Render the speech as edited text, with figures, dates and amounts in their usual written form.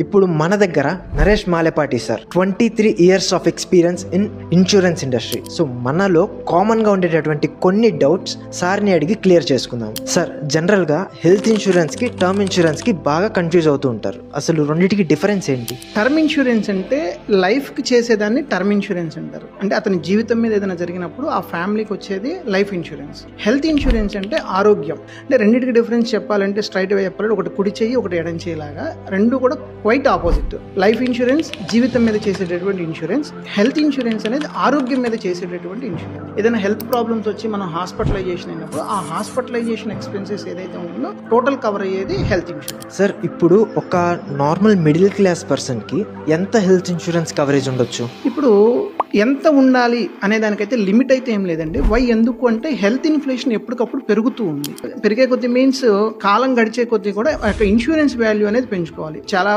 ఇప్పుడు మన దగ్గర Naresh Malepati sir 23 years of experience in insurance industry. So మనలో కామన్ గా ఉండేటటువంటి కొన్ని డౌట్స్ సార్ని అడిగి క్లియర్ చేసుకుందాం. సార్, జనరల్ గా హెల్త్ ఇన్సూరెన్స్ కి టర్మ్ ఇన్సూరెన్స్ కి బాగా కన్ఫ్యూజ్ అవుతూ ఉంటారు. అసలు రెండింటికి డిఫరెన్స్ ఏంటి? టర్మ్ ఇన్సూరెన్స్ అంటే లైఫ్ కి చేసేదాన్ని టర్మ్ ఇన్సూరెన్స్ అంటారు. అంటే అతని జీవితం మీద ఏదైనా జరిగినప్పుడు ఆ ఫ్యామిలీకి వచ్చేది లైఫ్ ఇన్సూరెన్స్. హెల్త్ ఇన్సూరెన్స్ అంటే ఆరోగ్యం. అంటే రెండింటికి డిఫరెన్స్ చెప్పాలంటే స్ట్రైట్ గా చెప్పాలంటే ఒకటి కుడి చెయ్యి, ఒకటి ఎడం చెయ్యిలాగా, రెండు కూడా క్వైట్ ఆపోజిట్. లైఫ్ ఇన్సూరెన్స్ జీవితం మీద చేసేటటువంటి ఇన్సూరెన్స్. హెల్త్ ఇన్సూరెన్స్ అనేది ఆరోగ్యం మీద చేసేటటువంటి ఇన్సూరెన్స్. ఏదైనా హెల్త్ ప్రాబ్లమ్స్ వచ్చి మనం హాస్పిటలైజేషన్ అయినప్పుడు ఆ హాస్పిటలైజేషన్ ఎక్స్పెన్సెస్ ఏదైతే ఉంటుందో టోటల్ కవర్ అయ్యేది హెల్త్ ఇన్సూరెన్స్. సార్, ఇప్పుడు ఒక నార్మల్ మిడిల్ క్లాస్ పర్సన్ కి ఎంత హెల్త్ ఇన్సూరెన్స్ కవరేజ్ ఉండొచ్చు? ఇప్పుడు ఎంత ఉండాలి అనే దానికైతే లిమిట్ అయితే ఏం లేదండి. వై ఎందుకు అంటే హెల్త్ ఇన్ఫ్లేషన్ ఎప్పటికప్పుడు పెరుగుతూ ఉంది. పెరిగే కొద్ది మీన్స్ కాలం గడిచే కొద్ది కూడా ఇన్సూరెన్స్ వాల్యూ అనేది పెంచుకోవాలి. చాలా